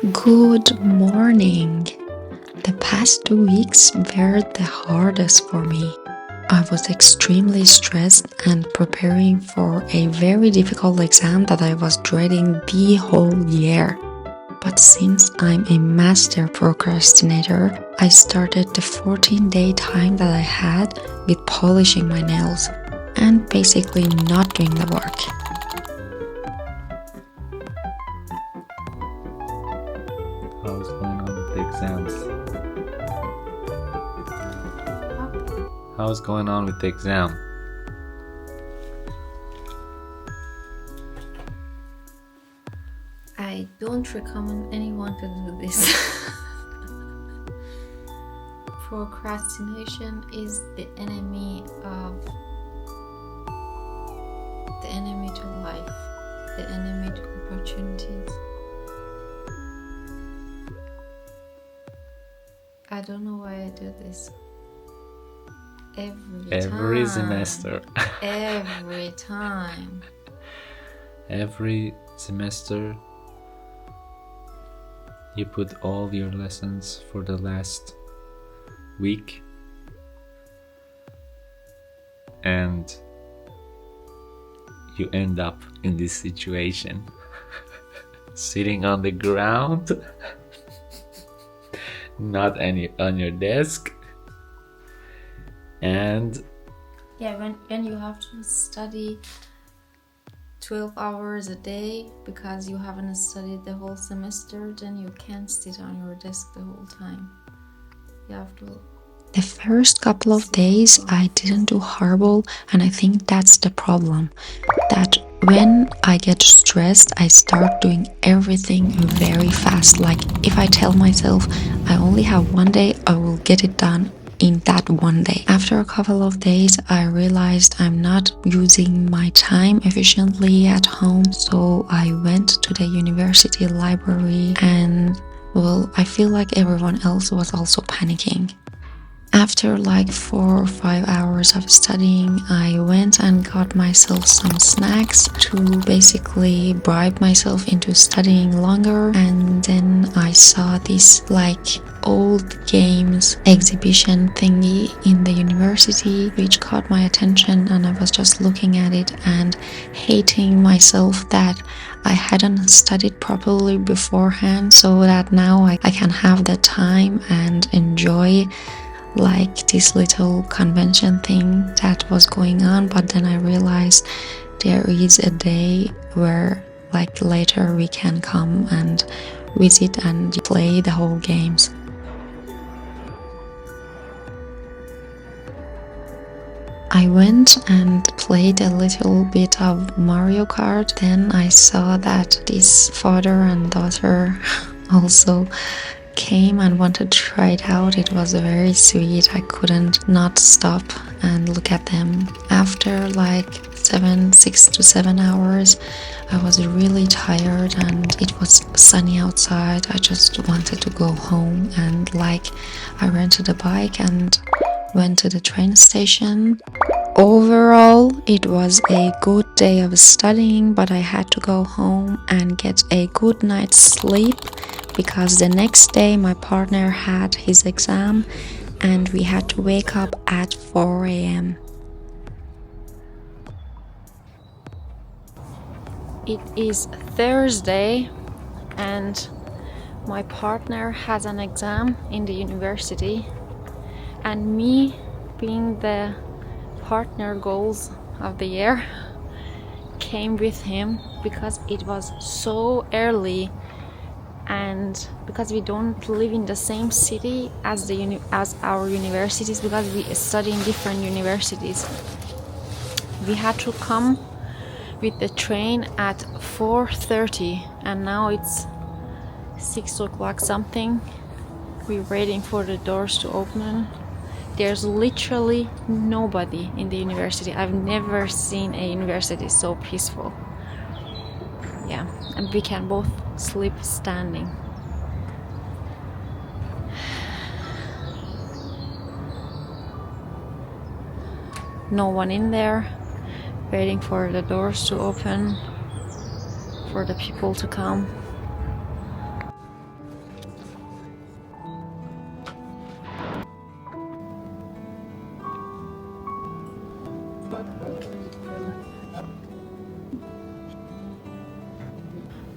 Good morning. The past 2 weeks were the hardest for me. I was extremely stressed and preparing for a very difficult exam that I was dreading the whole year. But since I'm a master procrastinator, I started the 14-day time that I had with polishing my nails and basically not doing the work. How's going on with the exams? How's going on with the exam? I don't recommend anyone to do this. Procrastination is the enemy to life, the enemy to opportunities. I don't know why I do this. Every semester. Every time. Every semester you put all your lessons for the last week and you end up in this situation sitting on the ground not on your desk, and when you have to study 12 hours a day because you haven't studied the whole semester, then you can't sit on your desk the whole time. You have to. The first couple of days I didn't do horrible, and I think that's the problem. That when I get stressed, I start doing everything very fast. Like if I tell myself I only have one day, I will get it done in that one day. After a couple of days, I realized I'm not using my time efficiently at home, so I went to the university library and I feel like everyone else was also panicking. After like 4 or 5 hours of studying, I went and got myself some snacks to basically bribe myself into studying longer. And then I saw this like old games exhibition thingy in the university, which caught my attention, and I was just looking at it and hating myself that I hadn't studied properly beforehand, so that now I can have the time and enjoy like this little convention thing that was going on. But then I realized there is a day where like later we can come and visit and play the whole games. I went and played a little bit of Mario Kart. Then I saw that this father and daughter also came and wanted to try it out. It was very sweet. I couldn't not stop and look at them. After like 6 to 7 hours, I was really tired and it was sunny outside. I just wanted to go home, and like I rented a bike and went to the train station. Overall, it was a good day of studying, but I had to go home and get a good night's sleep because the next day my partner had his exam and we had to wake up at 4 a.m. It is Thursday and my partner has an exam in the university, and me being the partner goals of the year came with him because it was so early, and because we don't live in the same city as our universities, because we study in different universities, we had to come with the train at 4:30 and now it's 6 o'clock something. We're waiting for the doors to open. There's literally nobody in the university. I've never seen a university so peaceful. Yeah, and we can both sleep standing. No one in there, waiting for the doors to open, for the people to come.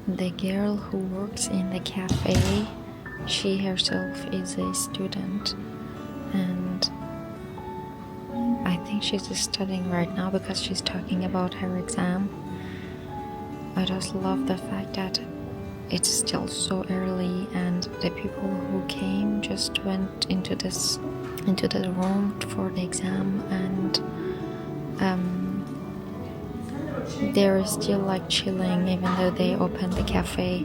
The girl who works in the cafe, she herself is a student, and I think she's studying right now because she's talking about her exam. I just love the fact that it's still so early and the people who came just went into the room for the exam, and they're still like chilling even though they opened the cafe.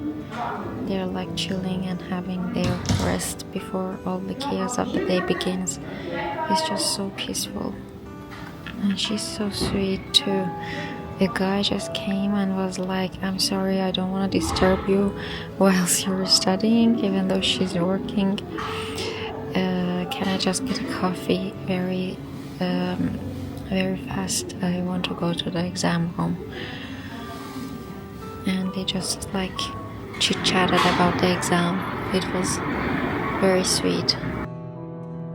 They're like chilling and having their rest before all the chaos of the day begins. It's just so peaceful, and she's so sweet too. A guy just came and was like, "I'm sorry, I don't want to disturb you whilst you're studying," even though she's working. Can I just get a coffee very fast? I want to go to the exam room. And they just like chit-chatted about the exam. It was very sweet.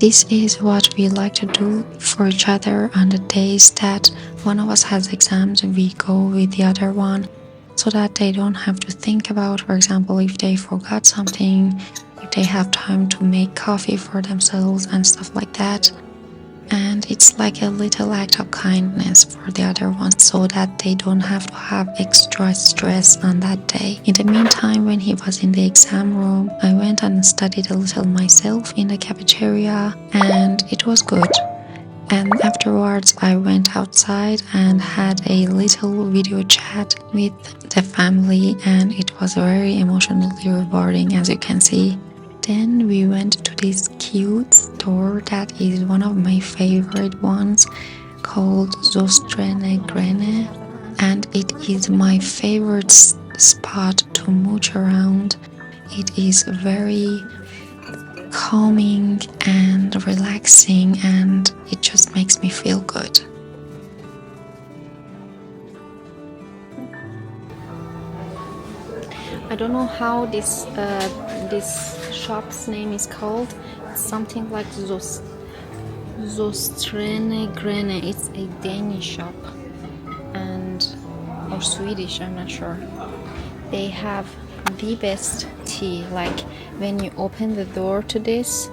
This is what we like to do for each other on the days that one of us has exams, and we go with the other one so that they don't have to think about, for example, if they forgot something, if they have time to make coffee for themselves and stuff like that. And it's like a little act of kindness for the other ones so that they don't have to have extra stress on that day. In the meantime, when he was in the exam room, I went and studied a little myself in the cafeteria, and it was good. And afterwards I went outside and had a little video chat with the family, and it was very emotionally rewarding, as you can see. Then we went to this cute store that is one of my favorite ones, called Zostrene Grene, and it is my favorite spot to mooch around. It is very calming and relaxing, and it just makes me feel good. I don't know how this shop's name is called. It's something like Zostrene Grene. It's a Danish shop, or Swedish, I'm not sure. They have the best tea. Like when you open the door to this,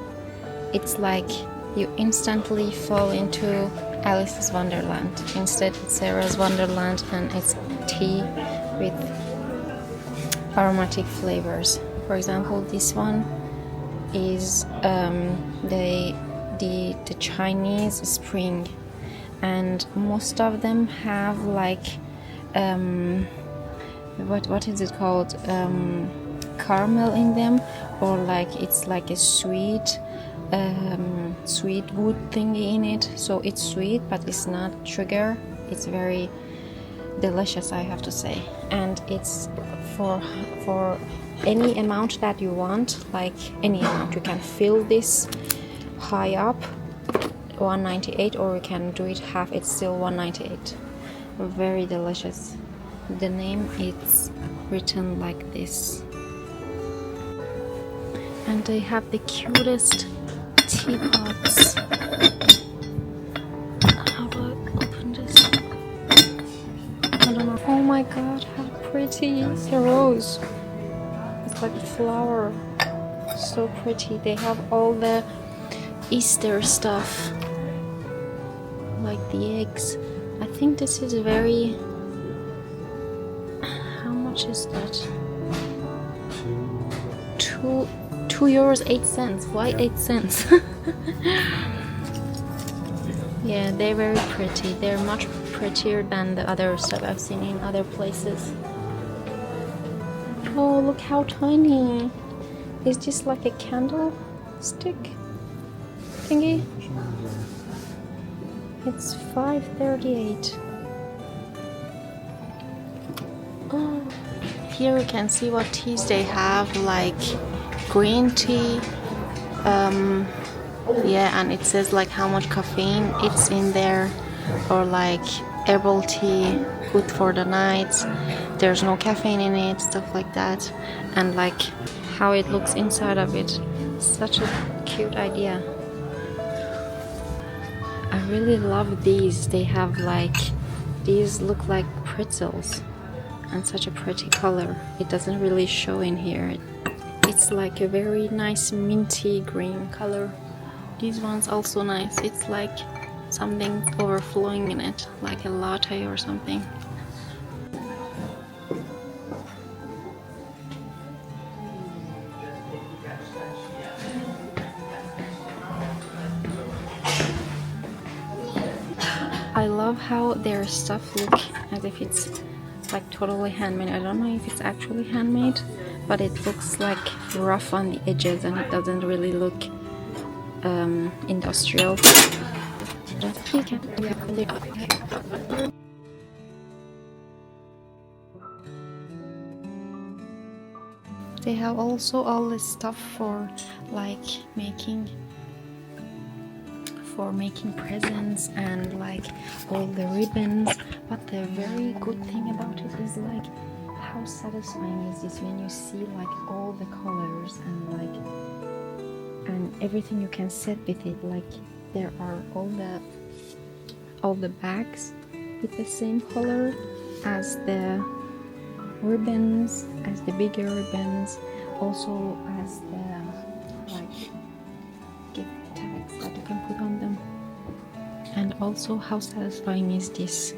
it's like you instantly fall into Alice's Wonderland. Instead, it's Sarah's Wonderland, and it's tea with aromatic flavors. For example, this one is the Chinese spring, and most of them have like what is it called, caramel in them, or like it's like a sweet wood thingy in it. So it's sweet, but it's not sugar. It's very delicious, I have to say. And it's for any amount that you want, like any amount. You can fill this high up, 198, or you can do it half, it's still 198. Very delicious. The name is written like this. And they have the cutest teapots. How do I open this? I don't know. Oh my god, how pretty. The rose. It's like a flower. So pretty. They have all the Easter stuff, like the eggs. I think this is very... How much is that? €2.08. Why 8 cents? Yeah, they're very pretty. They're much prettier than the other stuff I've seen in other places. Oh, look how tiny. It's just like a candle stick thingy. It's $5.38. Oh, here you can see what teas they have, like green tea. Yeah, and it says like how much caffeine it's in there, or like herbal tea, good for the night, there's no caffeine in it, stuff like that, and like how it looks inside of it. Such a cute idea. I really love these. They have like These look like pretzels and such a pretty color. It doesn't really show in here. It's like a very nice minty green color. These ones also nice. It's like something overflowing in it, like a latte or something. I love how their stuff look as if it's like totally handmade. I don't know if it's actually handmade, but it looks like rough on the edges and it doesn't really look industrial. They have also all this stuff for like making presents and like all the ribbons, but the very good thing about it is like how satisfying is this when you see like all the colors and everything you can set with it. Like there are all the bags with the same color as the ribbons, as the bigger ribbons, also as the like gift tags that you can put on them. And also how satisfying is this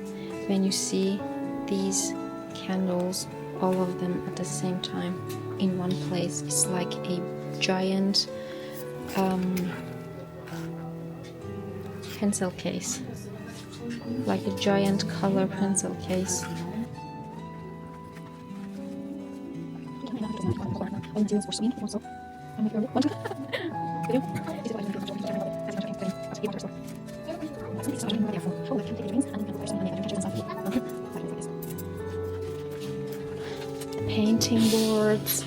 when you see these candles, all of them at the same time in one place. It's like a giant pencil case, like a giant color pencil case. Painting boards,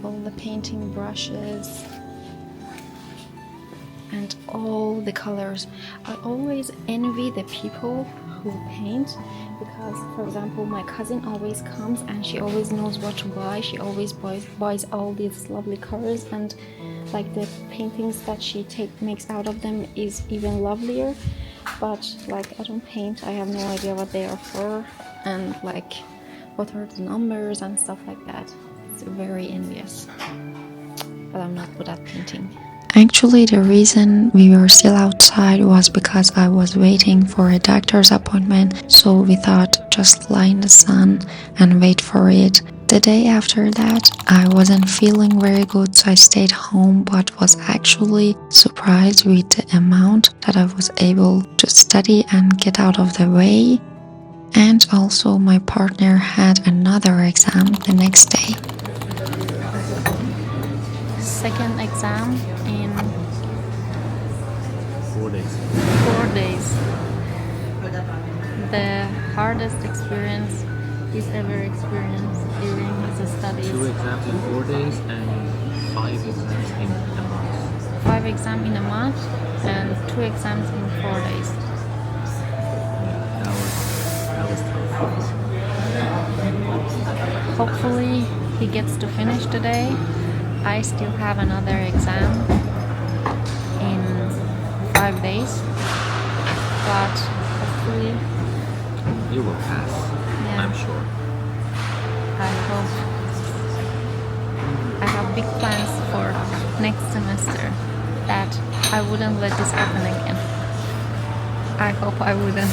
all the painting brushes, and all the colors. I always envy the people who paint, because for example my cousin always comes and she always knows what to buy. She always buys all these lovely colors, and like the paintings that she makes out of them is even lovelier. But like I don't paint, I have no idea what they are for and like what are the numbers and stuff like that. It's very envious, but I'm not good at painting. Actually, the reason we were still outside was because I was waiting for a doctor's appointment, so we thought just lie in the sun and wait for it. The day after that, I wasn't feeling very good, so I stayed home, but was actually surprised with the amount that I was able to study and get out of the way. And also my partner had another exam the next day. Second exam in 4 days. 4 days. The hardest experience he's ever experienced during his studies. 2 exams in 4 days and 5 exams in a month. 5 exams in a month and 2 exams in 4 days. That was tough. Hopefully he gets to finish today. I still have another exam in 5 days, but hopefully You will pass, yeah, I'm sure. I hope. I have big plans for next semester that I wouldn't let this happen again. I hope I wouldn't.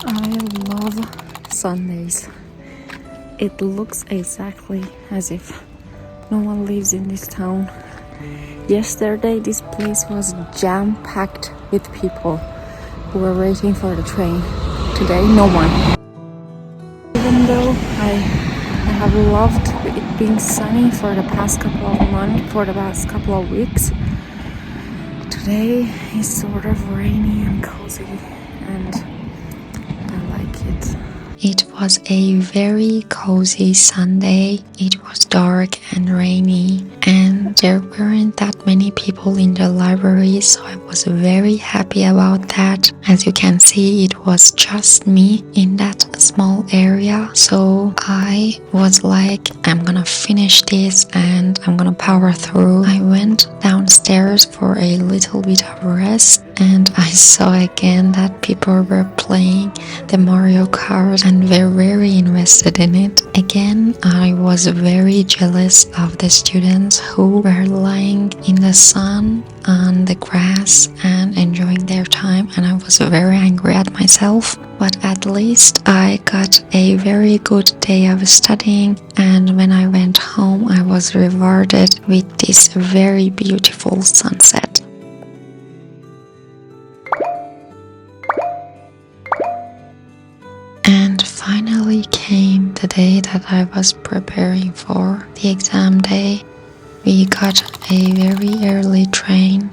I love Sundays. It looks exactly as if no one lives in this town. Yesterday this place was jam-packed with people who were waiting for the train. Today no one. Even though I have loved it being sunny for the past couple of months, for the past couple of weeks, today is sort of rainy and cozy, and I like it. It was a very cozy Sunday. It was dark and rainy, and there weren't that many people in the library, so I was very happy about that. As you can see, it was just me in that small area, so I was like, I'm gonna finish this and I'm gonna power through. I went downstairs for a little bit of rest, and I saw again that people were playing the Mario Kart and were very invested in it. Again, I was very jealous of the students who were lying in the sun on the grass and enjoying their time, and I was very angry at myself. But at least I got a very good day of studying, and when I went home I was rewarded with this very beautiful sunset. And finally came the day that I was preparing for, the exam day. We got a very early train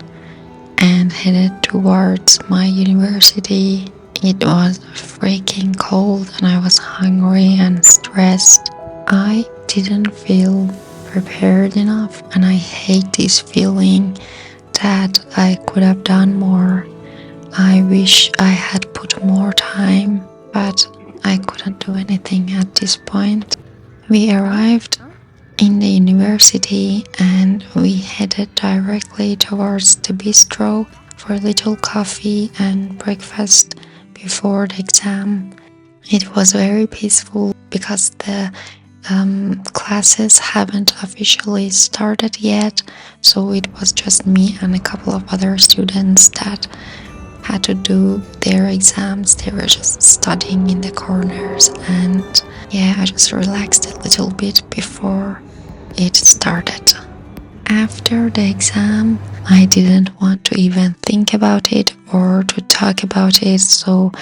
and headed towards my university. It was freaking cold and I was hungry and stressed. I didn't feel prepared enough, and I hate this feeling that I could have done more. I wish I had put more time, but I couldn't do anything at this point. We arrived in the university and we headed directly towards the bistro for a little coffee and breakfast before the exam. It was very peaceful because the classes haven't officially started yet, so it was just me and a couple of other students that had to do their exams. They were just studying in the corners, and yeah, I just relaxed a little bit before it started. After the exam, I didn't want to even think about it or to talk about it, so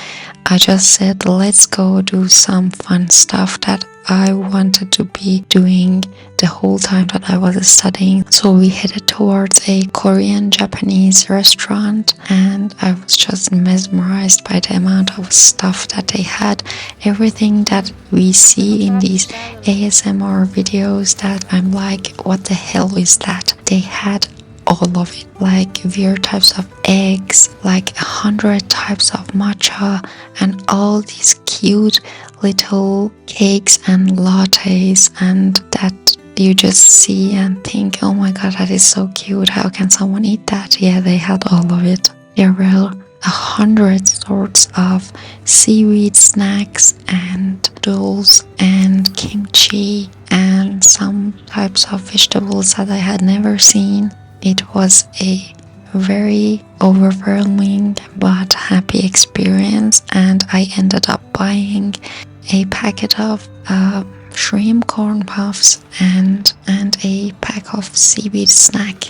I just said, let's go do some fun stuff that I wanted to be doing the whole time that I was studying. So we headed towards a Korean-Japanese restaurant, and I was just mesmerized by the amount of stuff that they had. Everything that we see in these ASMR videos that I'm like, what the hell is that? They had all of it, like weird types of eggs, like 100 types of matcha, and all these cute little cakes and lattes, and that you just see and think, oh my god, that is so cute, how can someone eat that? Yeah, they had all of it. There were 100 sorts of seaweed snacks and noodles and kimchi and some types of vegetables that I had never seen. It was a very overwhelming but happy experience, and I ended up buying a packet of shrimp corn puffs and a pack of seaweed snack.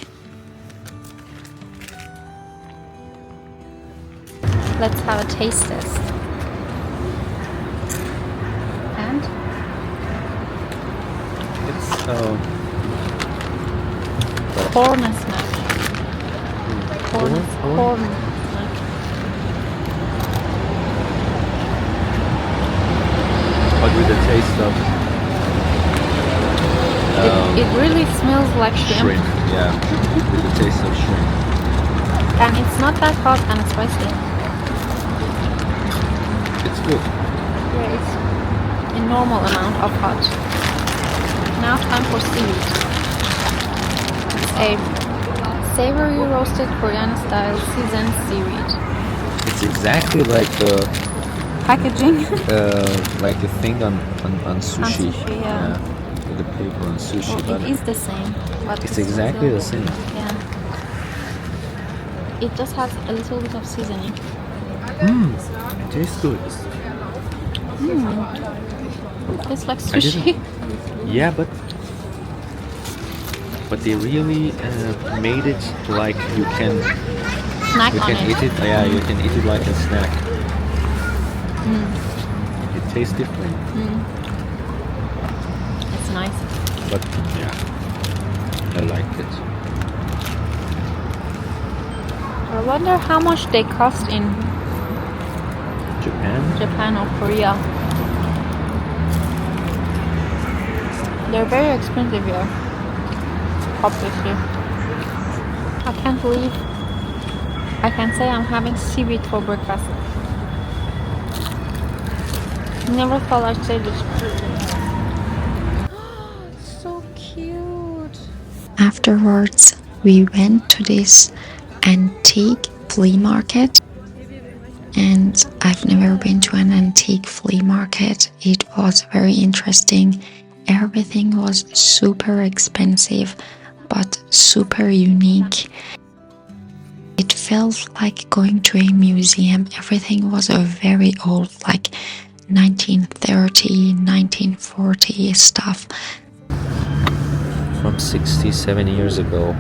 Let's have a taste test. And It's corn snack. Corn snack. but with the taste of It really smells like shrimp. shrimp. Yeah, with the taste of shrimp. And it's not that hot and spicy. It's good. Yeah, it's a normal amount of hot. Now time for seaweed. It's a savory roasted Korean style seasoned seaweed. It's exactly like the Packaging. like the thing on sushi. On sushi, yeah. With the paper on sushi. Well, but it is the same. But it's exactly the same. Yeah. It just has a little bit of seasoning. It tastes good. Tastes like I didn't- sushi. Yeah, but they really made it like you can Snack on eat it. it. Yeah, you can eat it like a snack. It tastes different, It's nice. but yeah, I liked it. I wonder how much they cost in Japan? or Korea. They're very expensive here. Obviously. I can't believe I can say I'm having seaweed for breakfast. Never thought I'd say this. So cute. Afterwards, we went to this antique flea market, and I've never been to an antique flea market. It was very interesting. Everything was super expensive, but super unique. It felt like going to a museum. Everything was a very old, like 1930, 1940 stuff. From 60-70 years ago.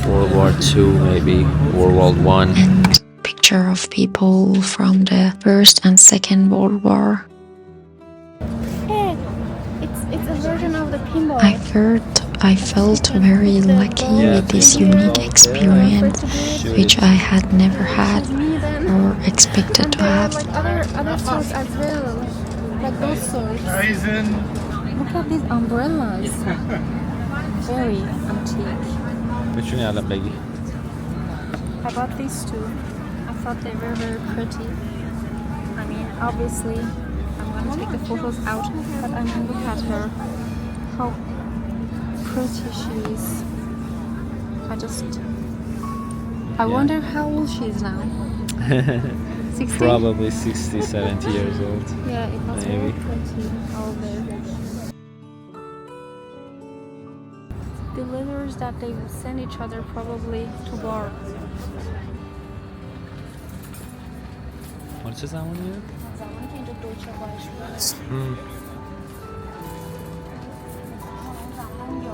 World War II, maybe, or World War I. And picture of people from the First and Second World War. Hey, it's a version of the pinball. I felt very lucky with this unique experience, which I had never had or expected to have. Like other sorts as well, like those sorts. Look at these umbrellas. Very antique. I bought these two. I thought they were very pretty. I mean, obviously, I'm going to take the photos out, but I mean, look at her. How pretty she is. I wonder how old she is now. 60? Probably 60, 70 years old. Yeah, it was Maybe. very pretty out there. The letters that they would send each other probably to war. What is that one here?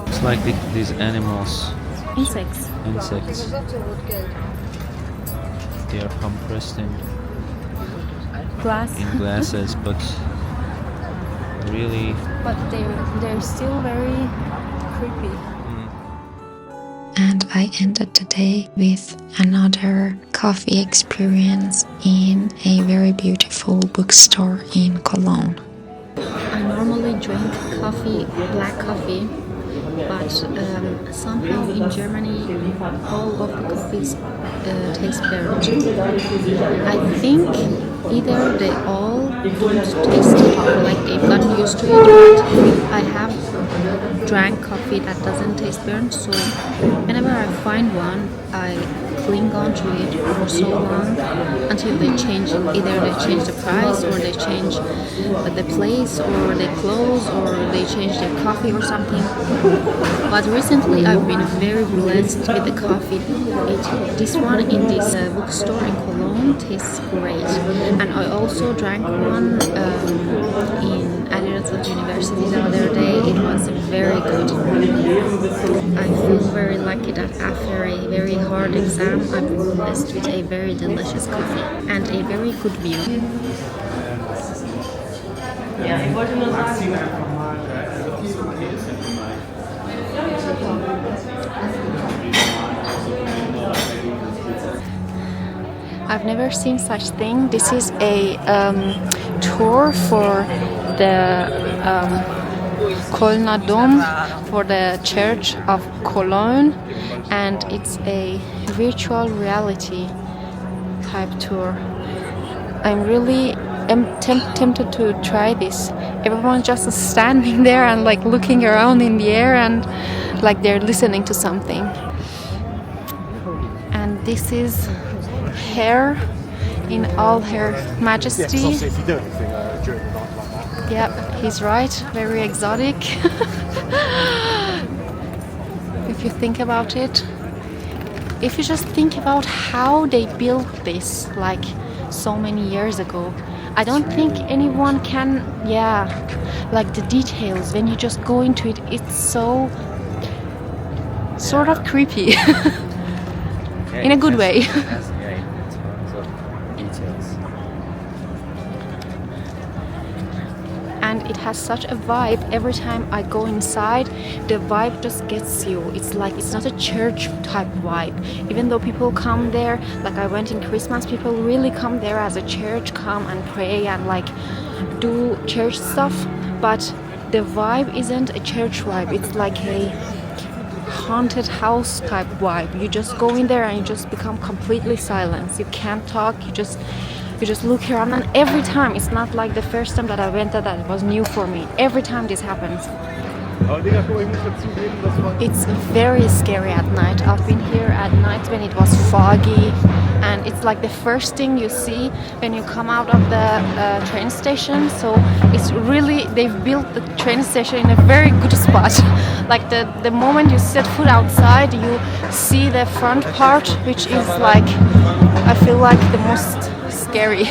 It's like these animals. Insects. They are compressed in Glass. glasses, but really. But they're still very creepy. And I ended the day with another coffee experience in a very beautiful bookstore in Cologne. I normally drink coffee, black coffee, but somehow in Germany all of the coffees taste burnt. I think either they all don't taste or like they've gotten used to it, but I have drank coffee that doesn't taste burnt, so whenever I find one I cling on to it for so long until they change it. Either they change the price or they change the place or they close or they change their coffee or something. But recently I've been very blessed with the coffee. This one in this bookstore in Cologne tastes great, and I also drank one in Adelaide University the other day. It was very good. I feel very lucky that after a very hard exam I'm blessed with a very delicious coffee and a very good view. I've never seen such thing. This is a tour for the Kölner Dom, for the Church of Cologne, and it's a virtual reality type tour. I'm really tempted to try this. Everyone's just standing there and like looking around in the air and like they're listening to something. And this is hair in all her majesty. Yes, obviously if you do anything during the night like that. Yep, he's right. Very exotic. If you think about it. If you just think about how they built this like so many years ago, I don't think anyone can, like the details, when you just go into it, it's so sort of creepy. In a good way. And it has such a vibe. Every time I go inside, the vibe just gets you. It's like, it's not a church type vibe. Even though people come there, like I went in Christmas, people really come there as a church, come and pray and like do church stuff. But the vibe isn't a church vibe. It's like a haunted house type vibe. You just go in there and you just become completely silent. You can't talk, you just You just look around, and every time, it's not like the first time that I went there that it was new for me. Every time this happens. It's very scary at night. I've been here at night when it was foggy, and it's like the first thing you see when you come out of the train station. So it's really, they've built the train station in a very good spot. Like the moment you set foot outside, you see the front part, which is like, I feel like the most scary.